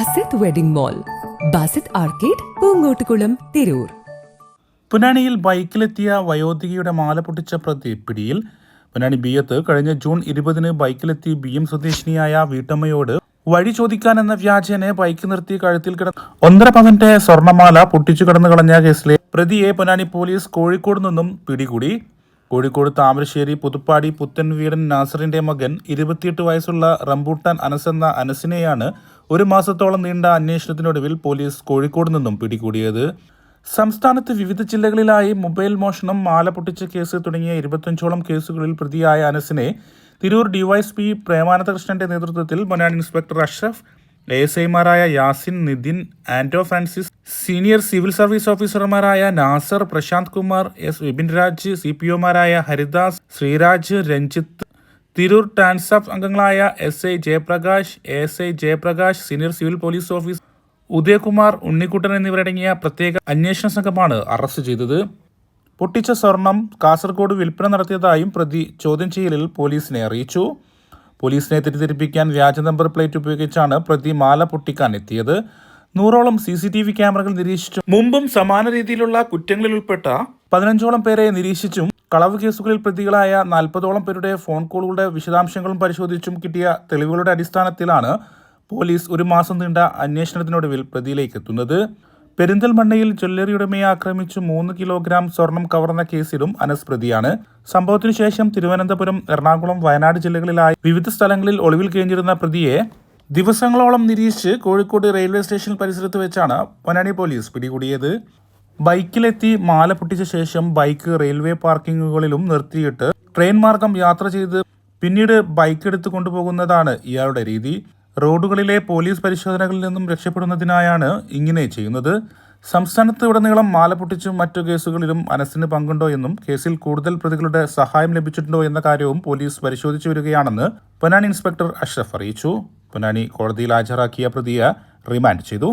Basit wedding mall, Basith arcade, Poongottukulam, Tirur. പൊന്നാനിയിൽ ബൈക്കിലെത്തിയ വയോധികയുടെ മാല പൊട്ടിച്ച പ്രതി പിടിയിൽ. പൊന്നാനി ബിയത്ത് കഴിഞ്ഞ ജൂൺ 20 ബൈക്കിലെത്തി BM സ്വദേശിനിയായ വീട്ടമ്മയോട് വഴി ചോദിക്കാനെന്ന വ്യാജേന ബൈക്ക് നിർത്തി കഴുത്തിൽ കിടന്ന 1.5 പവന്റെ സ്വർണ്ണമാല പൊട്ടിച്ചു കടന്നു കളഞ്ഞ കേസിലെ പ്രതിയെ പൊന്നാനി പോലീസ് കോഴിക്കോട് നിന്നും പിടികൂടി. കോഴിക്കോട് താമരശ്ശേരി പുതുപ്പാടി പുത്തൻവീടൻ നാസറിന്റെ മകൻ 28 വയസ്സുള്ള റംബൂട്ടാൻ അനസ് എന്ന അനസിനെയാണ് 1 മാസത്തോളം നീണ്ട അന്വേഷണത്തിനൊടുവിൽ പോലീസ് കോഴിക്കോട് നിന്നും പിടികൂടിയത്. സംസ്ഥാനത്ത് വിവിധ ജില്ലകളിലായി മൊബൈൽ മോഷണം, മാല പൊട്ടിച്ച കേസ് തുടങ്ങിയ 25ഓളം കേസുകളിൽ പ്രതിയായ അനസിനെ തിരൂർ ഡിവൈഎസ്പി പ്രേമാനന്ദകൃഷ്ണന്റെ നേതൃത്വത്തിൽ പൊന്നാനി ഇൻസ്പെക്ടർ അഷ്റഫ്, ASIമാരായ Yasin, Nithin, Anto Francis, senior civil service ഓഫീസർമാരായ നാസർ, പ്രശാന്ത് കുമാർ, S വിപിൻരാജ്, CPOമാരായ ഹരിദാസ്, ശ്രീരാജ്, രഞ്ജിത്ത്, തിരൂർ ടാൻസാഫ് അംഗങ്ങളായ SI Jayaprakash, ASI Jayaprakash, senior civil police officer Udayakumar, Unnikuttan എന്നിവരടങ്ങിയ പ്രത്യേക അന്വേഷണ സംഘമാണ് അറസ്റ്റ് ചെയ്തത്. പൊട്ടിച്ച സ്വർണം കാസർഗോഡ് വിൽപ്പന നടത്തിയതായും പ്രതി ചോദ്യം ചെയ്യലിൽ പോലീസിനെ അറിയിച്ചു. പോലീസിനെ തെറ്റിദ്ധരിപ്പിക്കാൻ വ്യാജ നമ്പർ പ്ലേറ്റ് ഉപയോഗിച്ചാണ് പ്രതി മാല പൊട്ടിക്കാൻ എത്തിയത്. 100ഓളം CCTV ക്യാമറകൾ നിരീക്ഷിച്ചും മുമ്പും സമാന രീതിയിലുള്ള കുറ്റങ്ങളിൽ ഉൾപ്പെട്ട 15ഓളം പേരെ നിരീക്ഷിച്ചും കളവ് കേസുകളിൽ പ്രതികളായ 40ഓളം പേരുടെ ഫോൺ കോളുകളുടെ വിശദാംശങ്ങളും പരിശോധിച്ചും കിട്ടിയ തെളിവുകളുടെ അടിസ്ഥാനത്തിലാണ് പോലീസ് 1 മാസം നീണ്ട അന്വേഷണത്തിനൊടുവിൽ പ്രതിയിലേക്ക് എത്തുന്നത്. പെരിന്തൽമണ്ണയിൽ ജ്വല്ലറി ഉടമയെ ആക്രമിച്ച് 3 കിലോഗ്രാം സ്വർണം കവർന്ന കേസിലും അനസ് പ്രതിയാണ്. സംഭവത്തിനു ശേഷം തിരുവനന്തപുരം, എറണാകുളം, വയനാട് ജില്ലകളിലായി വിവിധ സ്ഥലങ്ങളിൽ ഒളിവിൽ കഴിഞ്ഞിരുന്ന പ്രതിയെ ദിവസങ്ങളോളം നിരീക്ഷിച്ച് കോഴിക്കോട് റെയിൽവേ സ്റ്റേഷൻ പരിസരത്ത് വെച്ചാണ് പൊന്നാനി പോലീസ് പിടികൂടിയത്. ബൈക്കിലെത്തി മാല പൊട്ടിച്ച ശേഷം ബൈക്ക് റെയിൽവേ പാർക്കിങ്ങുകളിലും നിർത്തിയിട്ട് ട്രെയിൻ മാർഗം യാത്ര ചെയ്ത് പിന്നീട് ബൈക്ക് എടുത്തു കൊണ്ടുപോകുന്നതാണ് ഇയാളുടെ രീതി. റോഡുകളിലെ പോലീസ് പരിശോധനകളിൽ നിന്നും രക്ഷപ്പെടുന്നതിനായാണ് ഇങ്ങനെ ചെയ്യുന്നത്. സംസ്ഥാനത്ത് ഉടനീളം മാല പൊട്ടിച്ചും മറ്റു കേസുകളിലും അനസിന് പങ്കുണ്ടോ എന്നും കേസിൽ കൂടുതൽ പ്രതികളുടെ സഹായം ലഭിച്ചിട്ടുണ്ടോ എന്ന കാര്യവും പോലീസ് പരിശോധിച്ചു വരികയാണെന്ന് പൊന്നാനി ഇൻസ്പെക്ടർ അഷ്റഫ് അറിയിച്ചു. പൊന്നാനി കോടതിയിൽ ഹാജരാക്കിയ പ്രതിയെ റിമാൻഡ് ചെയ്തു.